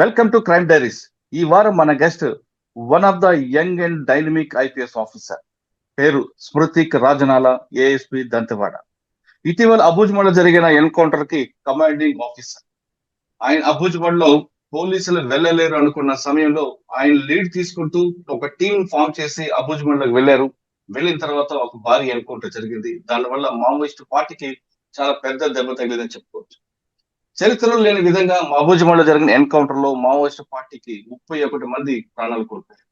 Welcome to crime diaries. ఈ వారం మన guest one of the young and dynamic IPS officer. పేరు స్మృతిక్ Rajanala, ASP Dantewada. ఇటీవల అబుజ్మలో జరిగిన ఎన్కౌంటర్ కి కమాండింగ్ ఆఫీసర్. ఆయన అబుజ్మలో పోలీసులు వెళ్ళలేరు అనుకున్న సమయంలో ఆయన లీడ్ తీసుకుంటూ ఒక టీం ఫామ్ చేసి అబుజ్మలోకి వెళ్ళారు. వెళ్ళిన తర్వాత ఒక భారీ ఎన్కౌంటర్ జరిగింది. దానివల్ల మావోయిస్ట్ పార్టీకి చాలా పెద్ద దెబ్బ తగిలిందని చెప్పుకోవచ్చు. చరిత్రలో లేని విధంగా మహబూజ్మలో జరిగిన ఎన్కౌంటర్ లో మావోయిస్ట్ పార్టీకి 31 మంది ప్రాణాలు కోల్పోయారు.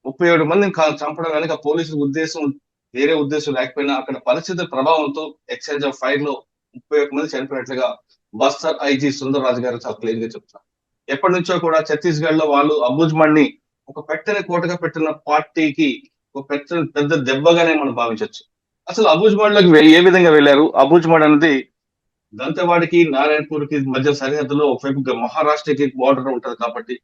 37 మందిని చంపడం వెనక పోలీసుల ఉద్దేశం వేరే ఉద్దేశం లేకపోయినా అక్కడ పరిస్థితి ప్రభావంతో ఎక్స్చేంజ్ ఆఫ్ ఫైర్ లో 31 మంది చనిపోయినట్లుగా బస్తర్ ఐజీ సుందర్ రాజు గారు చాలా క్లియర్ గా చెప్తారు. ఎప్పటి నుంచో కూడా ఛత్తీస్గఢ్ లో వాళ్ళు అబుజ్మడ్ ని ఒక పెట్టని కోటగా పెట్టిన పార్టీకి ఒక పెద్ద దెబ్బగానే మనం భావించవచ్చు. అసలు అబుజ్మడ్ లోకి ఏ విధంగా వెళ్ళారు? అబుజ్మడ్ అనేది దంతెవాడికి నారాయణపూర్ కి మధ్య సరిహద్దులో ఒకవైపు మహారాష్ట్రకి బార్డర్ ఉంటది కాబట్టి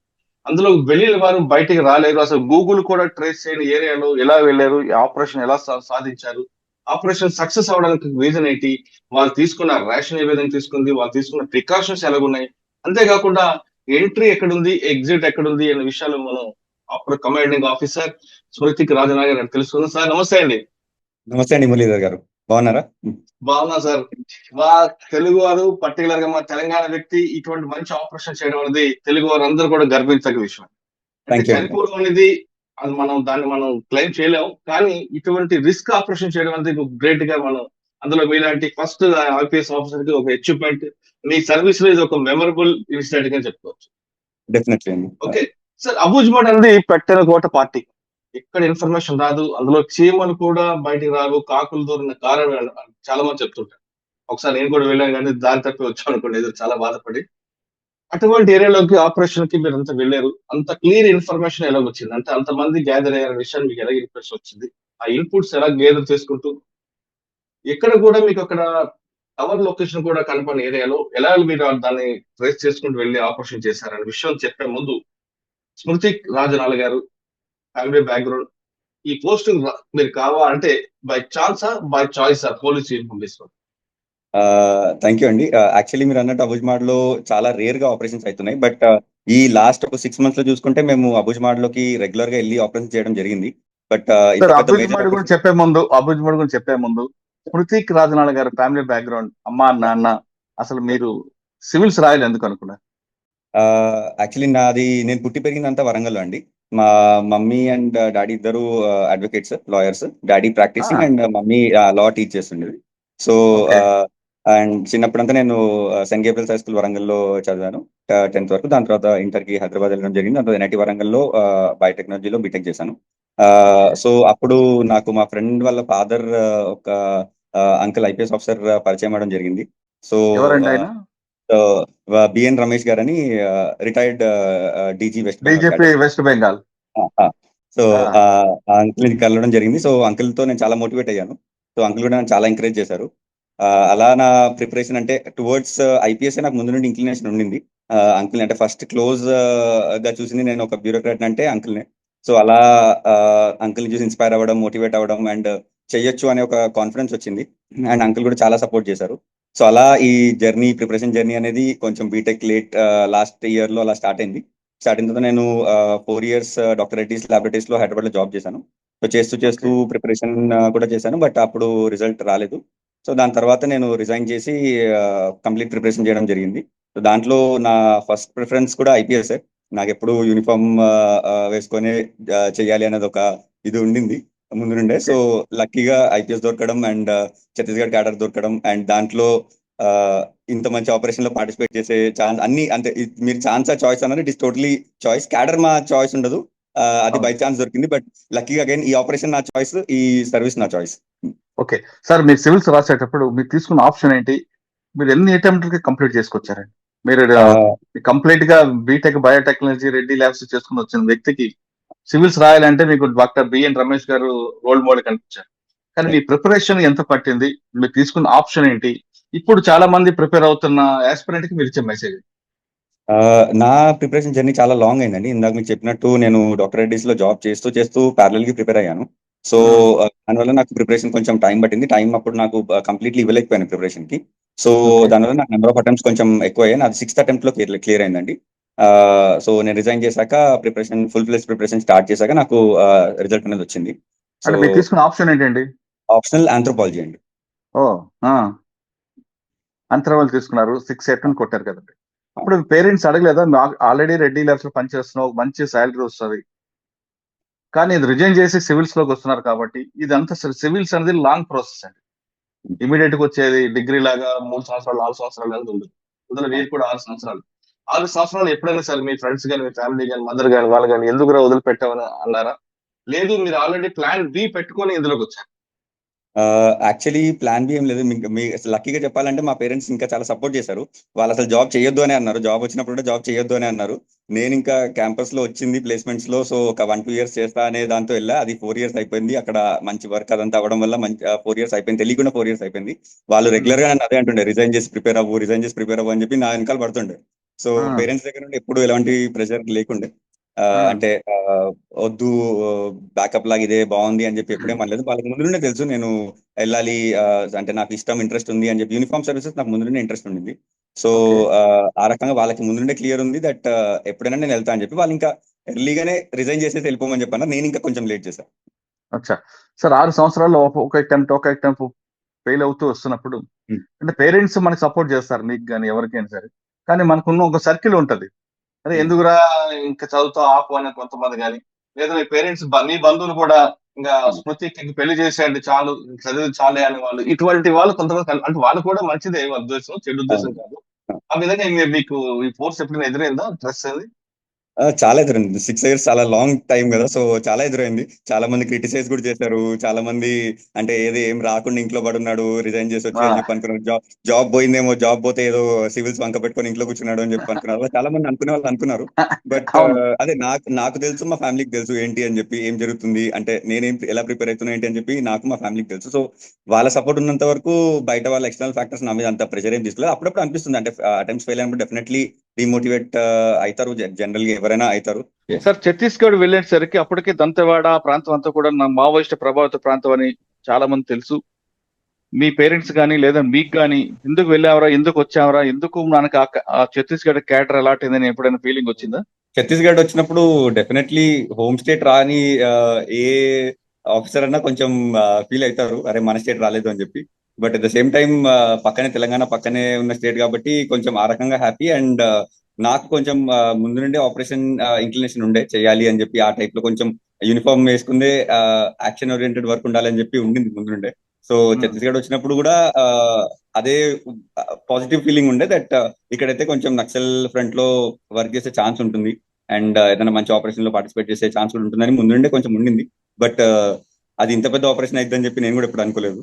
అందులో వెళ్ళిన వారు బయటికి రాలేరు. అసలు గూగుల్ కూడా ట్రేస్ చేయని ఏరియాలో ఎలా వెళ్ళారు, ఈ ఆపరేషన్ ఎలా సాధించారు, ఆపరేషన్ సక్సెస్ అవడానికి రీజన్ ఏంటి, వాళ్ళు తీసుకున్న రేషన్ ఏ విధంగా తీసుకుంది, వాళ్ళు తీసుకున్న ప్రికాషన్స్ ఎలాగున్నాయి, అంతేకాకుండా ఎంట్రీ ఎక్కడుంది, ఎగ్జిట్ ఎక్కడుంది అనే విషయాలు మనం అప్పుడు కమాండింగ్ ఆఫీసర్ స్మృతిక్ రాజనాగర్ గారు తెలుసుకుందాం. సార్ నమస్తే అండి. నమస్తే అండి మురళీధర్ గారు, బాగున్నారా? బాగున్నా సార్. మా తెలుగు వారు, పర్టికులర్ గా మా తెలంగాణ వ్యక్తి ఇటువంటి మంచి ఆపరేషన్ చేయడం అనేది తెలుగు వారు అందరూ కూడా గర్వించదగ్గ విషయం. చనిపోవడం అనేది అది మనం క్లెయిమ్ చేయలేము, కానీ ఇటువంటి రిస్క్ ఆపరేషన్ చేయడం అనేది గ్రేట్ గా మనం అందులో మీలాంటి ఫస్ట్ ఐపీఎస్ ఆఫీసర్ కి ఒక అచీవ్మెంట్, మీ సర్వీస్ లో ఇది ఒక మెమరబుల్ ఇన్సిడెంట్ గా చెప్పుకోవచ్చు. డెఫినెట్లీ. ఓకే సార్, అబుజ్మడ్ అనేది పెట్టెన కోట పార్టీ. ఎక్కడ ఇన్ఫర్మేషన్ రాదు, అందులో చీమలు కూడా బయటికి రావు, కాకులు దూరిన కారణం చాలా మంది చెప్తుంటారు. ఒకసారి నేను కూడా వెళ్ళాను, కానీ దారి తప్పి వచ్చాను అనుకోండి, ఎదురు చాలా బాధపడి. అటువంటి ఏరియాలోకి ఆపరేషన్ కి మీరు అంతా వెళ్ళారు. అంత క్లియర్ ఇన్ఫర్మేషన్ ఎలా వచ్చింది, అంటే అంతమంది గ్యాదర్ అయ్యారు విషయాన్ని మీకు ఎలా ఇన్ఫర్మేషన్ వచ్చింది, ఆ ఇన్పుట్స్ ఎలా గ్యాదర్ చేసుకుంటూ ఎక్కడ కూడా మీకు అక్కడ టవర్ లొకేషన్ కూడా కనపడిన ఏరియాలో ఎలా మీరు దాన్ని ట్రేస్ చేసుకుంటూ వెళ్ళి ఆపరేషన్ చేశారనే విషయం చెప్పే ముందు, స్మృతిక్ రాజనాల గారు ఫ్యామిలీ బ్యాక్గ్రౌండ్, ఈ పోస్ట్ మీరు కావాలంటే బై ఛాన్సా బై చాయిస్ పోలీస్ పంపిస్తారు? థ్యాంక్ యూ అండి. యాక్చువల్లీ మీరు అన్నట్టు అబుజ్మాడ్ లో చాలా రేర్ గా ఆపరేషన్స్ అవుతున్నాయి. బట్ ఈ లాస్ట్ ఒక 6 months లో చూసుకుంటే మేము అబుజ్మాడ్ లోకి రెగ్యులర్ గా వెళ్ళి ఆపరేషన్ చేయడం జరిగింది. బట్ అబుజ్మాడ్ గురించి చెప్పే ముందు స్మృతిక్ రాజనాల గారు ఫ్యామిలీ బ్యాక్గ్రౌండ్, అమ్మా నాన్న, అసలు మీరు సివిల్స్ రాయాలి ఎందుకు అనుకున్నారు? యాక్చువల్లీ నేను పుట్టి పెరిగిందంతా వరంగల్ అండి. మా మమ్మీ అండ్ డాడీ ఇద్దరు advocates, lawyers. Daddy practising and mummy law teach చేస్తుండేది. సో అండ్ చిన్నప్పుడంతా నేను సెయింట్ గేబ్రియల్స్ హై స్కూల్ వరంగల్లో చదివాను 10th వరకు. దాని తర్వాత ఇంటర్ కి హైదరాబాద్ వెళ్ళడం జరిగింది. దాని తర్వాత ఎన్ఐటి వరంగల్లో బయోటెక్నాలజీలో బీటెక్ చేశాను. సో అప్పుడు నాకు మా ఫ్రెండ్ వాళ్ళ ఫాదర్ ఒక అంకుల్ ఐపీఎస్ ఆఫీసర్ పరిచయం అవడం జరిగింది. సో బిఎన్ రమేష్ గారు అని retired DG west Bengal. So uncle ని కలవడం జరిగింది. సో అంకుల్ తో నేను చాలా మోటివేట్ అయ్యాను. సో అంకుల్ కూడా నన్ను చాలా ఎంకరేజ్ చేశారు. అలా నా ప్రిపరేషన్ అంటే టువర్డ్స్ ఐపీఎస్ నాకు ముందు నుండి ఇంక్లినేషన్ ఉండింది. అంకుల్ అంటే ఫస్ట్ క్లోజ్ గా చూసింది నేను ఒక బ్యూరోక్రాట్ అంటే అంకుల్నే. సో అలా అంకుల్ ని చూసి ఇన్స్పైర్ అవ్వడం, మోటివేట్ అవ్వడం అండ్ చెయ్యొచ్చు అనే ఒక కాన్ఫిడెన్స్ వచ్చింది. అండ్ అంకుల్ కూడా చాలా సపోర్ట్ చేశారు. సో అలా ఈ ప్రిపరేషన్ జర్నీ అనేది కొంచెం బీటెక్ లాస్ట్ ఇయర్ లో అలా స్టార్ట్ అయిన తర్వాత నేను 4 years డాక్టర్ రెడ్డిస్ ల్యాబొరేటరీస్ లో హైదరాబాద్ లో జాబ్ చేశాను. సో చేస్తూ ప్రిపరేషన్ కూడా చేశాను, బట్ అప్పుడు రిజల్ట్ రాలేదు. సో దాని తర్వాత నేను రిజైన్ చేసి కంప్లీట్ ప్రిపరేషన్ చేయడం జరిగింది. సో దాంట్లో నా ఫస్ట్ ప్రిఫరెన్స్ కూడా ఐపీఎస్. నాకు ఎప్పుడు యూనిఫామ్ వేసుకొని చెయ్యాలి అనేది ఒక ఇది ఉండింది ముందు నుండే. సో లక్కీగా ఐపీఎస్ దొరకడం అండ్ ఛత్తీస్గఢ్ క్యాడర్ దొరకడం అండ్ దాంట్లో ఇంత మంచి ఆపరేషన్ లో పార్టిసిపేట్ చేసే ఛాన్స్ అన్ని, అంటే మీరు ఛాన్స్ చాయిస్ అన్నారు, it is totally choice. Cadre మా చాయిస్ ఉండదు, అది బై ఛాన్స్ దొరికింది. బట్ లక్కీగా అగైన్ ఈ ఆపరేషన్ నా చాయిస్, ఈ సర్వీస్ నా చాయిస్. ఓకే సార్, మీరు సివిల్స్ రాసేటప్పుడు మీరు తీసుకున్న ఆప్షన్ ఏంటి? మీరు ఎన్ని అటెంప్ట్ కంప్లీట్ చేసుకొచ్చారండి? మీరు కంప్లీట్ గా బీటెక్ బయోటెక్నాలజీ రెడ్డి ల్యాబ్స్ చేసుకుని వచ్చిన వ్యక్తికి సివిల్స్ రాయాలంటే మీకు డాక్టర్ బిఎన్ రమేష్ గారు రోల్ మోడల్ కనిపించారు. కానీ మీ ప్రిపరేషన్ ఎంత పట్టింది? మీరు తీసుకున్న ఆప్షన్ ఏంటి? ఇప్పుడు చాలా మంది ప్రిపేర్ అవుతున్న ఆస్పిరెంట్ కి మీరు ఇచ్చే మెసేజ్? నా ప్రిపరేషన్ జర్నీ చాలా లాంగ్ అయిందండి. ఇందాక మీకు చెప్పినట్టు నేను డాక్టర్ రెడ్డిస్ లో జాబ్ చేస్తూ ప్యారలల్ కి ప్రిపేర్ అయ్యాను. సో దానివల్ల నాకు ప్రిపరేషన్ కొంచెం టైం పట్టింది. టైం అప్పుడు నాకు కంప్లీట్లీ ఇవ్వలేకపోయాను ప్రిపరేషన్ కి. సో దానివల్ల నాకు నెంబర్ ఆఫ్ అటెంప్ట్స్ కొంచెం ఎక్కువ అయ్యాయి. అది 6th attempt లో క్లియర్ అయిందండి. సో నేను రిజైన్ చేశాక ఫుల్ ఫ్లెజ్ ప్రిపరేషన్ స్టార్ట్ చేశాక నాకు రిజల్ట్ అనేది వచ్చింది. సో అంటే మీరు తీసుకున్న ఆప్షన్ ఏంటండి? ఆప్షనల్ ఆంథ్రోపాలజీ అండి. ఓ అంతర్వాళ్ళు తీసుకున్నారు, 6 అటెంప్ట్ కొట్టారు కదండి. అప్పుడు పేరెంట్స్ అడగలేదా, ఆల్రెడీ రెడ్డి ల్యాబ్స్ లో పనిచేస్తున్నావు, మంచి శాలరీ వస్తుంది, కానీ ఇది రిజైన్ చేసి సివిల్స్ లోకి వస్తున్నారు కాబట్టి ఇదంతా సివిల్స్ అనేది లాంగ్ ప్రాసెస్ అండి. ఇమీడియట్ గా వచ్చేది డిగ్రీ లాగా 3 సంవత్సరాలు 4 సంవత్సరాలు అనేది ఉండదు. అందులో మీరు కూడా 6 సంవత్సరాలు 6 సంవత్సరాలు ఎప్పుడైనా సరే మీ ఫ్రెండ్స్ కానీ, మీ ఫ్యామిలీ కానీ, మదర్ కానీ, వాళ్ళు కానీ ఎందుకు వదిలిపెట్టామని అన్నారా? లేదు మీరు ఆల్రెడీ ప్లాన్ బి పెట్టుకొని ఇందులోకి వచ్చారు? యాక్చువల్లీ ప్లాన్ బి ఏం లేదు. మీ లక్కీగా చెప్పాలంటే మా పేరెంట్స్ ఇంకా చాలా సపోర్ట్ చేశారు. వాళ్ళు అసలు జాబ్ చేయొద్దు అని అన్నారు. జాబ్ వచ్చినప్పుడు కూడా జాబ్ చేయొద్దు అని అన్నారు. నేను ఇంకా క్యాంపస్ లో వచ్చింది ప్లేస్మెంట్స్ లో, సో ఒక 1-2 years చేస్తా అనే దాంతో వెళ్ళా. అది 4 years అయిపోయింది. అక్కడ మంచి వర్క్ అదంతా అవ్వడం వల్ల మంచి 4 years అయిపోయింది. తెలియకుండా 4 years అయిపోయింది. వాళ్ళు రెగ్యులర్ గా నన్ను అదే అంటుండే, రిజైన్ చేసి ప్రిపేర్ అవ్వు అని చెప్పి నా వెనకాల పడుతుండే. సో పేరెంట్స్ దగ్గర నుండి ఎప్పుడు ఎలాంటి ప్రెషర్ లేకుండే. అంటే వద్దు, బ్యాకప్ లాగా ఇదే బాగుంది అని చెప్పి ఎప్పుడేం అనలేదు. వాళ్ళకి ముందు నుండే తెలుసు నేను వెళ్ళాలి, అంటే నాకు ఇష్టం, ఇంట్రెస్ట్ ఉంది అని చెప్పి. యూనిఫామ్ సర్వీసెస్ నాకు ముందు నుండే ఇంట్రెస్ట్ ఉండింది. సో ఆ రకంగా వాళ్ళకి ముందు నుండే క్లియర్ ఉంది దట్ ఎప్పుడైనా నేను వెళ్తా అని చెప్పి. వాళ్ళు ఇంకా ఎర్లీగానే రిజైన్ చేసేసి వెళ్ళిపోమని చెప్పాను. నేను ఇంకా కొంచెం లేట్ చేశాను. అచ్చా సార్, 6 సంవత్సరాల్లో ఒక అటెంప్ట్ ఫెయిల్ అవుతూ వస్తున్నప్పుడు అంటే పేరెంట్స్ మనకి సపోర్ట్ చేస్తారు, మీకు కానీ ఎవరికైనా సరే. కానీ మనకున్న ఒక సర్కిల్ ఉంటది, అదే ఎందుకురా ఇంకా చదువుతా ఆపు అనే కొంతమంది కానీ, లేదా మీ పేరెంట్స్ మీ బంధువులు కూడా ఇంకా స్మృతికి పెళ్లి చేసేయండి చాలు, చదివి చాలే అని వాళ్ళు, ఇటువంటి వాళ్ళు కొంతమంది అంటే వాళ్ళు కూడా మంచిదే ఉద్దేశం, చెడు ఉద్దేశం కాదు. ఆ విధంగా మీకు ఈ ఫోర్స్ ఎప్పుడైనా ఎదురైందా, స్ట్రెస్ అది? చాలా ఎదురైంది. 6 years చాలా లాంగ్ టైం కదా, సో చాలా ఎదురైంది. చాలా మంది క్రిటిసైజ్ కూడా చేశారు. చాలా మంది అంటే ఏం రాకుండా ఇంట్లో పడున్నాడు, రిజైన్ చేసి వచ్చి అని చెప్పి అనుకున్నారు. జాబ్ పోయిందేమో, జాబ్ పోతే ఏదో సివిల్స్ వంక పెట్టుకొని ఇంట్లో కూర్చున్నాడు అని చెప్పి అనుకున్నారు. అలా చాలా మంది అనుకునే వాళ్ళు అనుకున్నారు. బట్ అవును. అదే నాకు తెలుసు, మా ఫ్యామిలీకి తెలుసు ఏంటి అని చెప్పి, ఏం జరుగుతుంది అంటే ఎలా ప్రిపేర్ అవుతున్నా ఏంటి అని చెప్పి నాకు మా ఫ్యామిలీకి తెలుసు. సో వాళ్ళ సపోర్ట్ ఉన్నంత వరకు బయట వాళ్ళ ఎక్స్టర్నల్ ఫ్యాక్టర్స్ నా మీద అంత ప్రెషర్ ఏం తీసుకోలేదు. అప్పుడప్పుడు అనిపిస్తుంది అంటే అటెంప్ట్స్ ఫెయిల్ అయినప్పుడు డెఫినెట్లీ డిమోటివేట్ అవుతారు, జనరల్ గా ఎవరైనా అవుతారు. సార్, ఛత్తీస్గఢ్ వెళ్ళేసరికి అప్పటికే దంతెవాడ ఆ ప్రాంతం అంతా కూడా మావోయిస్ట్ ప్రభావిత ప్రాంతం అని చాలా మంది తెలుసు. మీ పేరెంట్స్ కానీ లేదా మీకు కానీ ఎందుకు వెళ్ళావరా, ఎందుకు వచ్చావరా, ఎందుకు మనకు ఆ ఛత్తీస్గఢ్ క్యాడర్ అలాంటి అయిందని ఎప్పుడైనా ఫీలింగ్ వచ్చిందా? ఛత్తీస్గఢ్ వచ్చినప్పుడు డెఫినెట్లీ హోమ్ స్టేట్ రాని ఏ ఆఫీసర్ అన్నా కొంచెం ఫీల్ అవుతారు, అరే మన స్టేట్ రాలేదు అని చెప్పి. But at the same time పక్కనే తెలంగాణ పక్కనే ఉన్న స్టేట్ కాబట్టి కొంచెం ఆ రకంగా హ్యాపీ. అండ్ నాకు కొంచెం ముందు నుండే ఆపరేషన్ ఇంక్లినేషన్ ఉండే, చేయాలి అని చెప్పి. ఆ టైప్ లో కొంచెం యూనిఫామ్ వేసుకుందే యాక్షన్ ఓరియంటెడ్ వర్క్ ఉండాలని చెప్పి ఉండింది ముందు నుండే. సో ఛత్తీస్గఢ్ వచ్చినప్పుడు కూడా అదే పాజిటివ్ ఫీలింగ్ ఉండే దట్ ఇక్కడైతే కొంచెం నక్సల్ ఫ్రంట్ లో వర్క్ చేసే ఛాన్స్ ఉంటుంది, అండ్ ఏదైనా మంచి ఆపరేషన్ లో పార్టిసిపేట్ చేసే ఛాన్స్ కూడా ఉంటుందని ముందు నుండే కొంచెం ఉండింది. బట్ అది ఇంత పెద్ద ఆపరేషన్ అయిద్దని చెప్పి నేను కూడా ఎప్పుడు అనుకోలేదు.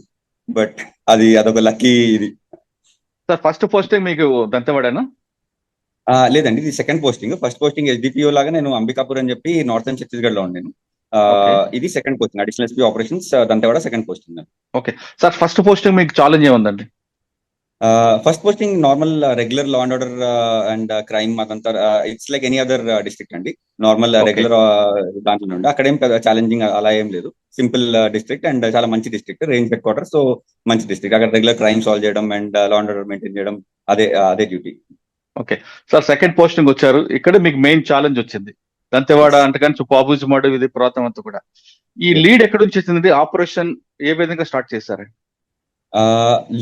బట్ అదొక లక్కీ ఇది. సార్, ఫస్ట్ పోస్టింగ్ మీకు దంతెవాడేనా? లేదండి, ఇది second posting. First posting SDPO లాగా నేను అంబికాపూర్ అని చెప్పి నార్థన్ ఛత్తీస్గఢ్ లో ఉన్నాను. ఇది second posting, additional SP operations Dantewada second posting. Okay sir, first posting మీకు ఛాలెంజ్ ఏముందండి? First posting normal regular law and order and crime, అదంతా it's like any other district అండి. నార్మల్ రెగ్యులర్ దాంట్లో ఉండే, అక్కడ ఏం ఛాలెంజింగ్ అలా ఏం లేదు. సింపుల్ డిస్ట్రిక్ట్ అండ్ చాలా మంచి district, range head quarter. So మంచి డిస్ట్రిక్ట్, అక్కడ రెగ్యులర్ క్రైమ్ సాల్వ్ చేయడం and law and order maintain చేయడం, అదే duty. Okay sir, second posting వచ్చారు, ఇక్కడ మీకు మెయిన్ ఛాలెంజ్ వచ్చింది. దంతెవాడ అంటే కానీ పాబుజిమాడు ఇది పురాతం అంతా కూడా. ఈ లీడ్ ఎక్కడి నుంచి వచ్చింది, ఆపరేషన్ ఏ విధంగా స్టార్ట్ చేశారు?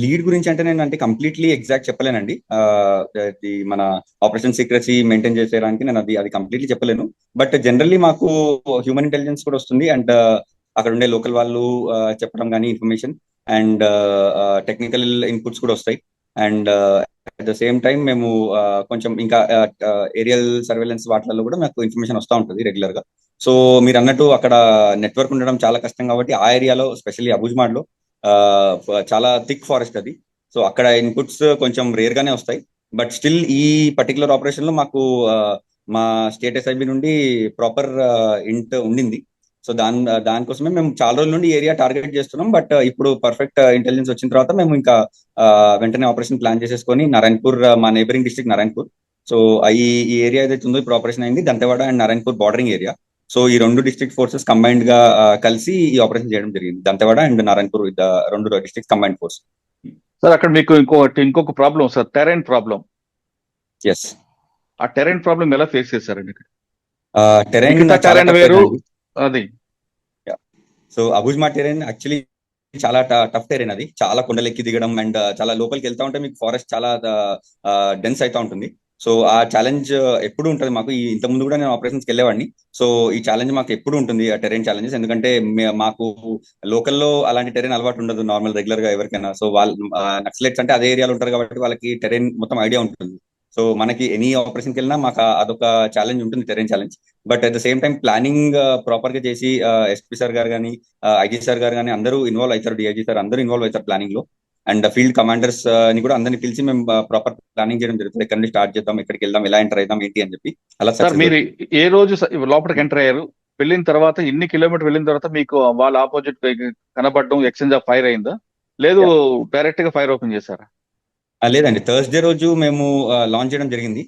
లీడ్ గురించి అంటే నేను అంటే కంప్లీట్లీ ఎగ్జాక్ట్ చెప్పలేనండి. మన ఆపరేషన్ సీక్రెసీ మెయింటైన్ చేసేయడానికి నేను అది కంప్లీట్లీ చెప్పలేను. బట్ జనరల్లీ మాకు హ్యూమన్ ఇంటెలిజెన్స్ కూడా వస్తుంది, అండ్ అక్కడ ఉండే లోకల్ వాళ్ళు చెప్పడం కానీ ఇన్ఫర్మేషన్, అండ్ టెక్నికల్ ఇన్పుట్స్ కూడా వస్తాయి. And at the same time మేము కొంచెం ఇంకా ఏరియల్ సర్వేలెన్స్ వాటిల్లో కూడా మాకు ఇన్ఫర్మేషన్ వస్తూ ఉంటుంది రెగ్యులర్ గా. సో మీరు అన్నట్టు అక్కడ నెట్వర్క్ ఉండడం చాలా కష్టం కాబట్టి ఆ ఏరియాలో, ఎస్పెషల్లీ అబుజ్మాడ్లో చాలా థిక్ ఫారెస్ట్ అది. సో అక్కడ ఇన్పుట్స్ కొంచెం రేర్ గానే వస్తాయి. బట్ స్టిల్ ఈ పర్టికులర్ ఆపరేషన్ లో మాకు మా స్టేట్ ఎస్ఐబి నుండి ప్రాపర్ ఇంట్ ఉండింది. సో దానికోసమే మేము చాలా రోజుల నుండి ఏరియా టార్గెట్ చేస్తున్నాం. బట్ ఇప్పుడు పర్ఫెక్ట్ ఇంటెలిజెన్స్ వచ్చిన తర్వాత మేము ఇంకా వెంటనే ఆపరేషన్ ప్లాన్ చేసేసుకొని నారాయణపూర్, మా నైబరింగ్ డిస్ట్రిక్ట్ నారాయణపూర్. సో ఈ ఏరియా ఏదైతే ఉందో ఇప్పుడు ఆపరేషన్ అయింది Dantewada and Narayanpur bordering area. So ఈ రెండు డిస్ట్రిక్ట్ ఫోర్సెస్ కంబైన్డ్ గా కలిసి ఈ ఆపరేషన్ చేయడం జరిగింది, దంతెవాడ అండ్ నారాయణపూర్, రెండు డిస్ట్రిక్ట్ కంబైన్డ్ ఫోర్స్. సార్, అక్కడ మీకు ఇంకొక problem sir, terrain problem. Yes. ఆ టెరైన్ ప్రాబ్లం ఎలా ఫేస్ చేశారండి ఇక్కడ? టెరైన్ మిగతా చాలా టెరైన్ టఫ్ వేరు, అండి. అది సో అబుజ్మా టెరైన్ యాక్చువల్లీ చాలా టఫ్ టెరైన్, అది చాలా కొండలెక్కి దిగడం అండ్ చాలా లోపలికి వెళ్తా ఉంటే మీకు ఫారెస్ట్ చాలా డెన్స్ అవుతా ఉంటుంది. సో ఆ ఛాలెంజ్ ఎప్పుడు ఉంటుంది మాకు. ఇంత ముందు కూడా నేను ఆపరేషన్స్కి వెళ్ళేవాడిని. సో ఈ ఛాలెంజ్ మాకు ఎప్పుడు ఉంటుంది, ఆ టెరైన్ ఛాలెంజెస్. ఎందుకంటే మాకు లోకల్లో అలాంటి టెరైన్ అలవాటు ఉండదు నార్మల్ రెగ్యులర్ గా ఎవరికైనా. సో వాళ్ళు నక్సలైట్స్ అంటే అదే ఏరియాలో ఉంటారు కాబట్టి వాళ్ళకి టెరైన్ మొత్తం ఐడియా ఉంటుంది. సో మనకి ఎనీ ఆపరేషన్కి వెళ్ళినా మాకు అదొక ఛాలెంజ్ ఉంటుంది, terrain challenge. But at the same time planning proper గా చేసి ఎస్పీ సార్ గారు కానీ ఐజీ సార్ గారు కానీ అందరూ ఇన్వాల్వ్ అవుతారు, డిఐజీ సార్ అందరూ ఇన్వాల్వ్ అవుతారు ప్లానింగ్ లో. అండ్ ఫీల్డ్ కమాండర్స్ ని కూడా అందరిని పిలిచి మేము ప్రాపర్ ప్లానింగ్ చేయడం జరుగుతుంది. ఎక్కడి నుంచి స్టార్ట్ చేద్దాం, ఎక్కడికి వెళ్దాం, ఎలా ఎంటర్ అవుదాం ఏంటి అని చెప్పి అలా సార్ సక్సెస్. మీరు ఏ రోజు లోపలికి ఎంటర్ అయ్యారు, వెళ్ళిన తర్వాత ఇన్ని కిలోమీటర్ వెళ్ళిన తర్వాత మీకు వాళ్ళ ఆపోజిట్ కనబడడం, ఎక్స్చేంజ్ ఆఫ్ ఫైర్ అయిందా, లేదు డైరెక్ట్ గా ఫైర్ ఓపెన్ చేశారా? లేదండి, థర్స్డే రోజు మేము లాంచ్ చేయడం జరిగింది.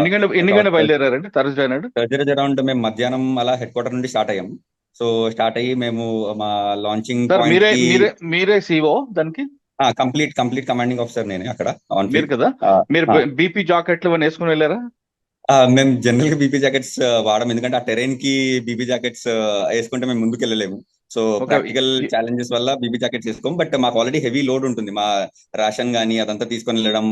ఎన్ని గంటలు బయలుదేరారండి థర్స్డే నాడు? థర్స్డే రోజు అరౌండ్ మేము మధ్యాహ్నం అలా హెడ్ క్వార్టర్ నుండి స్టార్ట్ అయ్యాము. సో స్టార్ట్ అయ్యి మేము మా లాంచింగ్ సార్ పాయింట్ మీరే కి మీరే మీరే సిఓ దానికి? కంప్లీట్ కమాండింగ్ ఆఫీసర్ నేనే అక్కడ ఆన్ మీరు ఫీల్డ్. కదా, మీరు బీపీ జాకెట్లు అని వేసుకుని వెళ్ళారా? మేము జనరల్ గా బీపీ జాకెట్స్ వాడడం, ఎందుకంటే ఆ టెరైన్ కి బీపీ జాకెట్స్ వేసుకుంటే మేము ముందుకు వెళ్ళలేము. సో ప్రాక్టికల్ ఛాలెంజెస్ వల్ల బీబీ జాకెట్స్ వేసుకోం. బట్ మాకు ఆల్రెడీ హెవీ లోడ్ ఉంటుంది, మా రేషన్ గానీ అదంతా తీసుకొని వెళ్ళడం,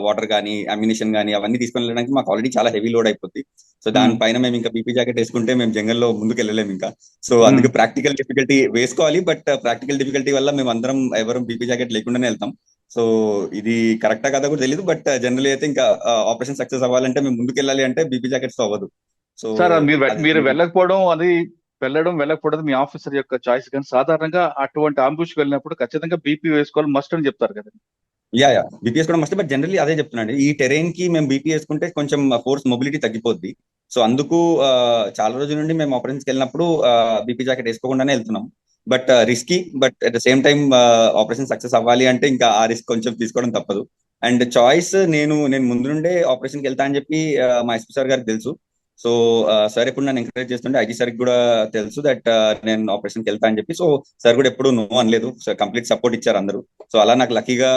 వాటర్ కానీ అమ్యునిషన్ కానీ అవన్నీ తీసుకొని వెళ్ళడానికి మాకు ఆల్రెడీ చాలా హెవీ లోడ్ అయిపోతుంది. సో దానిపైన మేము ఇంకా బీపీ జాకెట్ వేసుకుంటే మేము జంగల్లో ముందుకు వెళ్ళలేము ఇంకా. సో అందుకే ప్రాక్టికల్ డిఫికల్టీ వేసుకోవాలి, బట్ ప్రాక్టికల్ డిఫికల్టీ వల్ల మేము అందరం ఎవరు బీపీ జాకెట్ లేకుండానే వెళ్తాం. సో ఇది కరెక్టా కదా కూడా తెలియదు, బట్ జనరల్ అయితే ఇంకా ఆపరేషన్ సక్సెస్ అవ్వాలంటే మేము ముందుకు వెళ్ళాలి అంటే బీపీ జాకెట్స్ తో అవ్వదు. సో సార్ మీరు వెళ్ళకపోవడం, అది వెళ్ళకపోవడం మీ ఆఫీసర్ యొక్క చాయిస్, కానీ సాధారణంగా అటువంటి ఆంబుష్ వెళ్ళినప్పుడు ఖచ్చితంగా బీపీ వేసుకోవాలి మస్ట్ అని చెప్తారు కదా. బీపీఎస్ కూడా మస్ట్, బట్ జనరల్లీ అదే చెప్తున్నాండి, ఈ టెరైన్ కి మేము బీపీ వేసుకుంటే కొంచెం ఫోర్స్ మొబిలిటీ తగ్గిపోద్ది. సో అందుకు చాలా రోజుల నుండి మేము ఆపరేషన్స్కి వెళ్ళినప్పుడు బీపీ జాకెట్ వేసుకోకుండానే వెళ్తున్నాం. But risky, but at the same time operation success అవ్వాలి అంటే ఇంకా ఆ రిస్క్ కొంచెం తీసుకోవడం తప్పదు. అండ్ చాయిస్ నేను ముందు నుండే ఆపరేషన్కి వెళ్తా అని చెప్పి మా ఎస్పీ సార్ గారికి తెలుసు. సో సార్ ఎప్పుడు నన్ను ఎంకరేజ్ చేస్తుంటే ఐజీ సార్కి కూడా తెలుసు దట్ నేను ఆపరేషన్కి వెళ్తా అని చెప్పి. సో సార్ కూడా ఎప్పుడు నో అనలేదు, కంప్లీట్ సపోర్ట్ ఇచ్చారు అందరూ. సో అలా నాకు లక్కీగా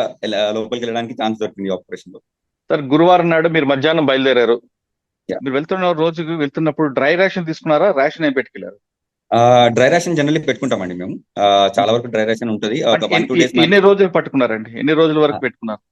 లోపలికి వెళ్ళడానికి ఛాన్స్ దొరికింది ఆపరేషన్ లో. సార్ గురువారం నాడు మీరు మధ్యాహ్నం బయలుదేరారు. మీరు వెళ్తున్నప్పుడు డ్రై రేషన్ తీసుకున్నారా, రేషన్ ఏం పెట్టుకెళ్ళారు? డ్రై రేషన్ జనరల్లీ పెట్టుకుంటామండి మేము. చాలా వరకు డ్రై రేషన్ ఉంటుంది. ఎన్ని రోజులు పట్టుకున్నారండి, ఎన్ని రోజుల వరకు పెట్టుకున్నారు?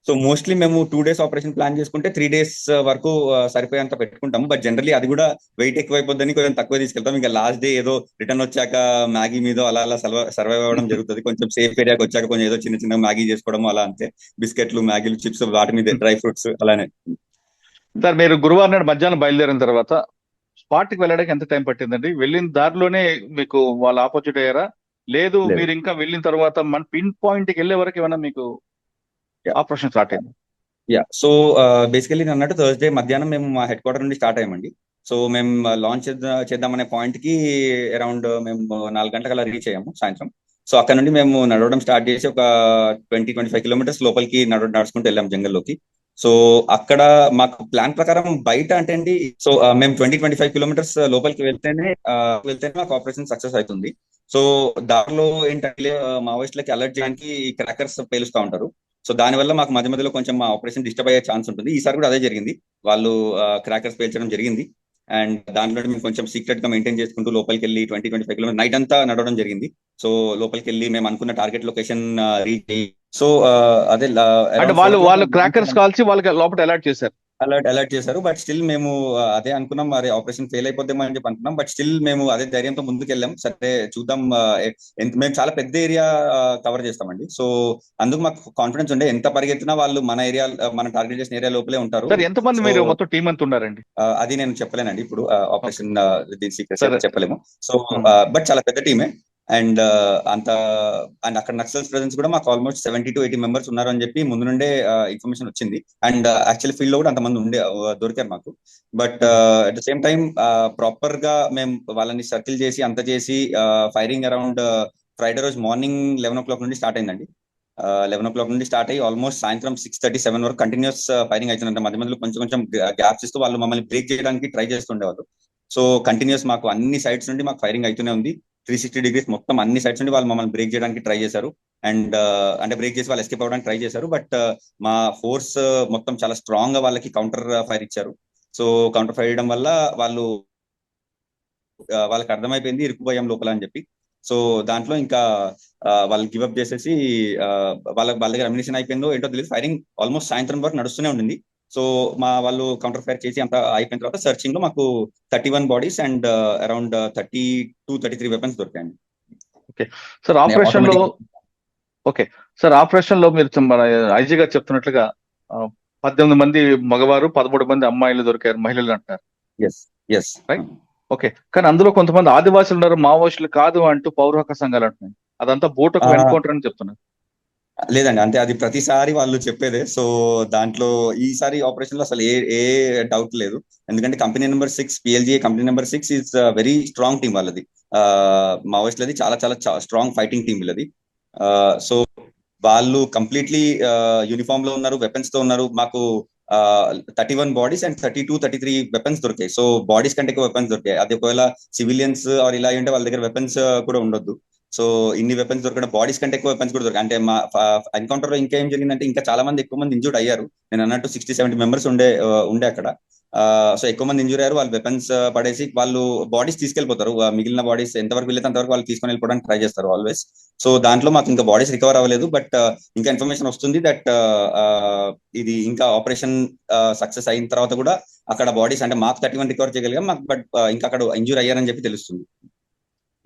సో మోస్ట్లీ మేము 2 days ఆపరేషన్ ప్లాన్ చేసుకుంటే 3 days వరకు సరిపోయేంత పెట్టుకుంటాం. బట్ జనరల్లీ అది కూడా వెయిట్ ఎక్కువైపోద్దని కొంచెం తక్కువ తీసుకెళ్తాం. ఇంకా లాస్ట్ డే ఏదో రిటర్న్ వచ్చాక మ్యాగీ మీద అలా సర్వైవ్ అవ్వడం జరుగుతుంది. కొంచెం సేఫ్ ఏరియాకి వచ్చాక కొంచెం ఏదో చిన్న చిన్న మ్యాగీ చేసుకోవడం అలా, అంతే. బిస్కెట్లు, మ్యాగీలు, చిప్స్, వాటి మీద డ్రై ఫ్రూట్స్ అలానే. సార్ మీరు గురువారం నాడు మధ్యాహ్నం బయలుదేరిన తర్వాత స్పాట్కి వెళ్ళడానికి ఎంత టైం పట్టిందండి? వెళ్ళిన దారిలోనే మీకు వాళ్ళు ఆపోజిట్ అయ్యారా, లేదు మీరు ఇంకా వెళ్ళిన తర్వాత మన పిన్ పాయింట్ కి వెళ్ళే వరకు ఏమైనా మీకు ఆపరేషన్ స్టార్ట్ అయింది? సో బేసికలీ నేను అన్నట్టు థర్స్డే మధ్యాహ్నం మేము మా హెడ్ క్వార్టర్ నుండి స్టార్ట్ అయ్యామండి. సో మేము లాంచ్ చేద్దామనే పాయింట్ కి అరౌండ్ మేము 4 గంటలకు అలా రీచ్ అయ్యాము సాయంత్రం. సో అక్కడ నుండి మేము నడవడం స్టార్ట్ చేసి ఒక 20-25 kilometers లోపలికి నడుచుకుంటూ వెళ్ళాం జంగల్లోకి. సో అక్కడ మాకు ప్లాన్ ప్రకారం బయట అంటే అండి, సో మేము 20-25 kilometers లోపలికి వెళ్తేనే మాకు ఆపరేషన్ సక్సెస్ అవుతుంది. సో దారిలో ఏంటంటే మావోయిస్టులకి అలర్ట్ చేయడానికి క్రాకర్స్ పేలుస్తూ ఉంటారు. సో దానివల్ల మాకు మధ్య మధ్యలో కొంచెం మా ఆపరేషన్ డిస్టర్బ్ అయ్యే ఛాన్స్ ఉంటుంది. ఈసారి కూడా అదే జరిగింది, వాళ్ళు క్రాకర్స్ పేల్చడం జరిగింది. అండ్ దాంట్లో మేము కొంచెం సీక్రెట్ గా మెయింటైన్ చేసుకుంటూ లోపలికి వెళ్ళి 20-25 kilometers నైట్ అంతా నడవడం జరిగింది. సో లోపలికి వెళ్ళి మేము అనుకున్న టార్గెట్ లొకేషన్ రీచ్ అయ్యి, సో అదే అంటే వాళ్ళు క్రాకర్స్ కాల్చి వాళ్ళకి లోపల అలర్ట్ చేశారు. బట్ స్టిల్ మేము అదే అనుకున్నాం, మరి ఆపరేషన్ ఫెయిల్ అయిపోద్దామని అని చెప్పి అనుకున్నాం. బట్ స్టిల్ మేము అదే ధైర్యంతో ముందుకు వెళ్ళాం. సరే చూద్దాం, మేము చాలా పెద్ద ఏరియా కవర్ చేస్తామండి. సో అందుకు మాకు కాన్ఫిడెన్స్ ఉండే, ఎంత పరిగెత్తినా వాళ్ళు మన టార్గెట్ చేసిన ఏరియా లోపలే ఉంటారు. ఎంతమంది మీరు మొత్తం టీం అంతా ఉన్నారండి? అది నేను చెప్పలేనండి ఇప్పుడు, ఆపరేషన్ సీక్రెట్ చెప్పలేము. సో బట్ చాలా పెద్ద టీమే. అండ్ అక్కడ నక్సల్స్ ప్రెజెన్స్ కూడా మాకు ఆల్మోస్ట్ 70-80 members ఉన్నారు అని చెప్పి ముందు నుండే ఇన్ఫర్మేషన్ వచ్చింది. అండ్ యాక్చువల్లీ ఫీల్డ్ లో కూడా అంతమంది దొరికారు మాకు. But at the same time proper గా మేము వాళ్ళని సర్కిల్ చేసి అంత చేసి ఫైరింగ్ అరౌండ్ ఫ్రైడే రోజు మార్నింగ్ 11 o'clock నుండి స్టార్ట్ అయిందండి. 11 o'clock నుండి స్టార్ట్ అయ్యి ఆల్మోస్ట్ సాయంత్రం 6:30-7 వరకు కంటిన్యూస్ ఫైరింగ్ అవుతుందంట. మధ్య మధ్యలో కొంచెం గ్యాప్స్ ఇస్తూ వాళ్ళు మమ్మల్ని బ్రేక్ చేయడానికి ట్రై చేస్తుండేవాళ్ళు. సో కంటిన్యూస్ మాకు అన్ని సైడ్స్ నుండి మాకు ఫైరింగ్ అవుతూనే ఉంది. 360 degrees మొత్తం అన్ని సైడ్స్ నుండి వాళ్ళు మమ్మల్ని బ్రేక్ చేయడానికి ట్రై చేశారు. అండ్ అంటే బ్రేక్ చేసి వాళ్ళు ఎస్కేప్ అవ్వడానికి ట్రై చేశారు. బట్ మా ఫోర్స్ మొత్తం చాలా స్ట్రాంగ్ గా వాళ్ళకి కౌంటర్ ఫైర్ ఇచ్చారు. సో కౌంటర్ ఫైర్ ఇవ్వడం వల్ల వాళ్ళకి అర్థమైపోయింది ఇరుక్కుపోయాం లోపల అని చెప్పి. సో దాంట్లో ఇంకా వాళ్ళు గివప్ చేసేసి వాళ్ళ దగ్గర అమ్యునిషన్ అయిపోయిందో ఏంటో తెలియదు. ఫైరింగ్ ఆల్మోస్ట్ సాయంత్రం వరకు నడుస్తూనే ఉండింది. సో వాళ్ళు కౌంటర్ ఫైర్ చేసి అంత అయిపోయిన తర్వాత సర్చింగ్ లో మాకు 31 బాడీస్ అండ్ అరౌండ్ 33 వెపన్స్ దొరికాయండి. ఓకే సార్, ఆపరేషన్ లో మీరు మన ఐజీ గారు చెప్తున్నట్లుగా 18 మంది మగవారు, 13 మంది అమ్మాయిలు దొరికారు, మహిళలు అంటారు. రైట్. ఓకే, కానీ అందులో కొంతమంది ఆదివాసులు ఉన్నారు, మావోయిస్టులు కాదు అంటూ పౌర హక్కు సంఘాలు అంటున్నాయి. అదంతా బూటకు ఎన్కౌంటర్ అని చెప్తున్నారు. లేదండి, అంటే అది ప్రతిసారి వాళ్ళు చెప్పేదే. సో దాంట్లో ఈసారి ఆపరేషన్ లో అసలు ఏ డౌట్ లేదు. ఎందుకంటే company number 6 PLGA company number 6 is very strong team వాళ్ళది. మావోయిస్టులది చాలా చాలా స్ట్రాంగ్ ఫైటింగ్ టీం వీళ్ళది. సో వాళ్ళు కంప్లీట్లీ యూనిఫామ్ లో ఉన్నారు, వెపన్స్ తో ఉన్నారు. మాకు 31 బాడీస్ అండ్ 33 వెపన్స్ దొరికాయి. సో బాడీస్ కంటే ఎక్కువ వెపన్స్ దొరికాయి. అది ఒకవేళ సివిలియన్స్ ఆర్ ఇలా ఉంటే వాళ్ళ దగ్గర వెపన్స్ కూడా ఉండొద్దు. సో ఇన్ని వెపన్స్ దొరకడం, బాడీస్ కంటే ఎక్కువ వెపన్స్ కూడా దొరికాయి. అంటే మా ఎన్కౌంటర్ లో ఇంకా ఏం జరిగిందంటే ఇంకా చాలా మంది ఎక్కువ మంది ఇంజూర్డ్ అయ్యారు. నేను అన్నట్టు 60-70 మెంబర్స్ ఉండే అక్కడ. సో ఎక్కువ మంది ఇంజూర్ అయ్యారు. వాళ్ళు వెపన్స్ పడేసి వాళ్ళు బాడీస్ తీసుకెళ్లిపోతారు. మిగిలిన బాడీస్ ఎంతవరకు వెళ్ళేది అంతవరకు వాళ్ళు తీసుకొని వెళ్ళిపోవడానికి ట్రై చేస్తారు ఆల్వేస్. సో దాంట్లో మాకు ఇంకా బాడీస్ రికవర్ అవ్వలేదు. బట్ ఇంకా ఇన్ఫర్మేషన్ వస్తుంది దట్ ఇది ఇంకా ఆపరేషన్ సక్సెస్ అయిన తర్వాత కూడా అక్కడ బాడీస్ అంటే మాకు 31 రికవర్ చేయగలిగాం. మాకు బట్ ఇంకా అక్కడ ఇంజూర్ అయ్యారని చెప్పి తెలుస్తుంది.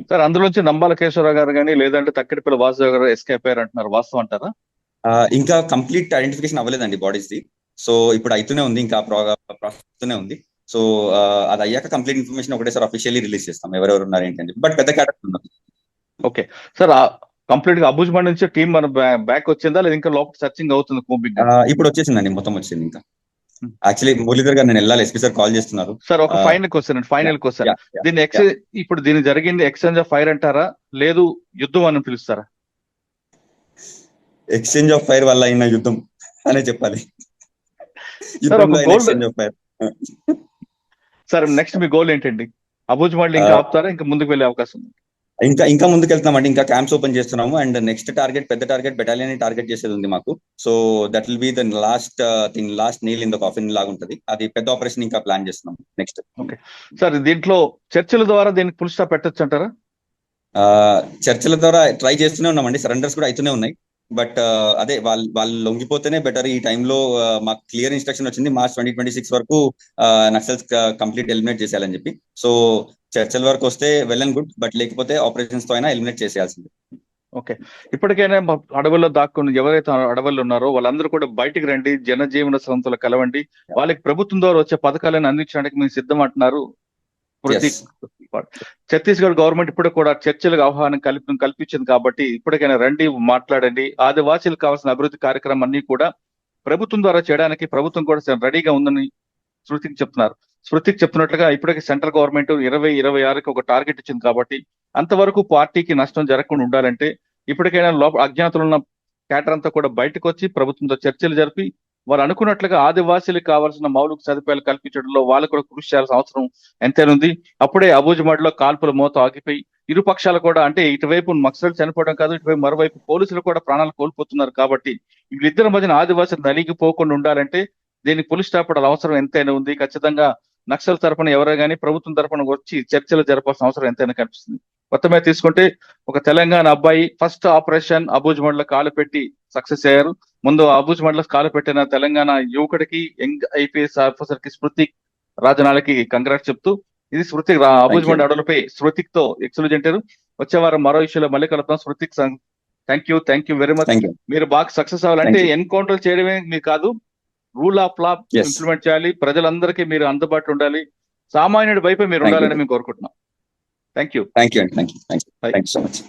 సార్, అందులోంచి నంబాల కేశవరావు గారు కానీ లేదంటే తక్కిడిపల్లి వాసుదేవ్ గారు ఎస్కేప్ అయ్యారు అంటున్నారు, వాస్తవం అంటారా? ఇంకా కంప్లీట్ ఐడెంటిఫికేషన్ అవ్వలేదండి బాడీస్ ది. సో ఇప్పుడు అయితేనే ఉంది, ఇంకా ప్రాసెస్తూనే ఉంది. సో అది అయ్యాక కంప్లీట్ ఇన్ఫర్మేషన్ ఒకటేసారి అఫీషియల్లీ రిలీజ్ చేస్తాం ఎవరెవరు ఉన్నారు ఏంటి అని చెప్పి. బట్ పెద్ద క్యారెక్టర్ ఉన్నారు. ఓకే సార్, కంప్లీట్ గా అబుజ్మండ్ నుంచి టీం మన బ్యాక్ వచ్చిందా లేదా ఇంకా లోపల సర్చింగ్ అవుతుంది? ఇప్పుడు వచ్చేసిందండి, మొత్తం వచ్చింది. ఇంకా యాక్చువల్లీ మురళీధర్ గారు నేను వెళ్ళాలి, ఎస్పీ సార్ కాల్ చేస్తున్నారు. సార్ ఒక ఫైనల్ క్వశ్చన్ దీన్ని ఇప్పుడు దీన్ని జరిగింది ఎక్స్చేంజ్ ఆఫ్ ఫైర్ అంటారా, లేదు యుద్ధం అని పిలుస్తారా? ఎక్స్చేంజ్ ఆఫ్ ఫైర్ వల్ల అయిన యుద్ధం అనే చెప్పాలి. సార్ నెక్స్ట్ మీ గోల్ ఏంటండి? అబుజ్మండ్ ఇంకా ఆపుతారా, ఇంకా ముందుకు వెళ్ళే అవకాశం ఉంది? ఇంకా ముందుకు వెళ్తున్నామండి. ఇంకా క్యాంప్స్ ఓపెన్ చేస్తున్నాము. అండ్ నెక్స్ట్ పెద్ద టార్గెట్ బెటాలియన్ టార్గెట్ చేసేది ఉంది మాకు. So that will be the last nail in the coffin లాగా ఉంటది. అది పెద్ద ఆపరేషన్ ఇంకా ప్లాన్ చేస్తున్నాం నెక్స్ట్. ఓకే సార్, దీంట్లో చర్చల ద్వారా దీనికి ఫుల్ స్టాప్ పెట్టొచ్చు అంటారా? చర్చల ద్వారా ట్రై చేస్తూనే ఉన్నామండి. సరెండర్స్ కూడా అవుతూనే ఉన్నాయి. బట్ అదే వాళ్ళు లొంగిపోతేనే బెటర్. ఈ టైంలో మాకు క్లియర్ ఇన్స్ట్రక్షన్ వచ్చింది మార్చ్ 2026 వరకు నక్సల్స్ కంప్లీట్ ఎలిమినేట్ చేసేయాలని చెప్పి. సో చర్చల వరకు వస్తే వెల్ అండ్ గుడ్, బట్ లేకపోతే ఆపరేషన్స్ తో అయినా ఎలిమినేట్ చేసేయాల్సింది. ఓకే, ఇప్పటికైనా అడవుల్లో దాక్కుని ఎవరైతే అడవుల్లో ఉన్నారో వాళ్ళందరూ కూడా బయటికి రండి, జనజీవన సంస్థలు కలవండి, వాళ్ళకి ప్రభుత్వం ద్వారా వచ్చే పథకాలను అందించడానికి మేము సిద్ధం అంటున్నారు. ఛత్తీస్గఢ్ గవర్నమెంట్ ఇప్పుడు కూడా చర్చలకు ఆహ్వానం కల్పించింది కాబట్టి ఇప్పటికైనా రండి, మాట్లాడండి. ఆదివాసీలకు కావాల్సిన అభివృద్ధి కార్యక్రమం అన్ని కూడా ప్రభుత్వం ద్వారా చేయడానికి ప్రభుత్వం కూడా రెడీగా ఉందని శృతికి చెప్తున్నారు. శృతికి చెప్తున్నట్లుగా ఇప్పటికే సెంట్రల్ గవర్నమెంట్ 2026కి ఒక టార్గెట్ ఇచ్చింది కాబట్టి అంతవరకు పార్టీకి నష్టం జరగకుండా ఉండాలంటే ఇప్పటికైనా అజ్ఞాతులు ఉన్న క్యాటర్ అంతా కూడా బయటకు వచ్చి ప్రభుత్వంతో చర్చలు జరిపి వారు అనుకున్నట్లుగా ఆదివాసీలకు కావాల్సిన మౌలిక సదుపాయాలు కల్పించడంలో వాళ్ళు కూడా కృషి చేయాల్సిన అవసరం ఎంతైనా. అప్పుడే అబుజ్మండ్లో కాల్పుల మోత ఆగిపోయి ఇరు పక్షాలు కూడా, అంటే ఇటువైపు నక్సల్ చనిపోవడం కాదు, ఇటువైపు మరోవైపు పోలీసులు కూడా ప్రాణాలు కోల్పోతున్నారు. కాబట్టి వీళ్ళిద్దరి మధ్యన ఆదివాసులు నలిగిపోకుండా ఉండాలంటే దీనికి పులి స్టాప్ అవసరం ఎంతైనా ఉంది. ఖచ్చితంగా నక్సల్ తరపున ఎవరైనా కానీ ప్రభుత్వం తరపున వచ్చి చర్చలు జరపాల్సిన అవసరం ఎంతైనా కనిపిస్తుంది. మొత్తం మీద తీసుకుంటే ఒక తెలంగాణ అబ్బాయి ఫస్ట్ ఆపరేషన్ అబుజ్మండ్లో కాలు పెట్టి సక్సెస్ అయ్యారు. ముందు అబుజ్మండ్లో కాలు పెట్టిన తెలంగాణ యువకుడికి, యంగ్ ఐపీఎస్ ఆఫీసర్ కి, స్మృతిక్ రాజనాలకి కంగ్రాట్స్ చెప్తూ, ఇది స్మృతిక్ అబుజ్మండ్ అడవులపై స్మృతిక్ తో ఎక్సలెంట్. వచ్చే వారం మరో ఇష్యూలో మళ్ళీ కలుద్దాం. స్మృతిక్ థ్యాంక్ యూ వెరీ మచ్. మీరు బాగా సక్సెస్ అవ్వాలంటే ఎన్కౌంటర్ చేయడమే మీరు కాదు, రూల్ ఆఫ్ లా ఇంప్లిమెంట్ చేయాలి. ప్రజలందరికీ మీరు అందుబాటులో ఉండాలి. సామాన్యుడి వైపు మీరు ఉండాలని మేము కోరుకుంటున్నాం. Thank you so much.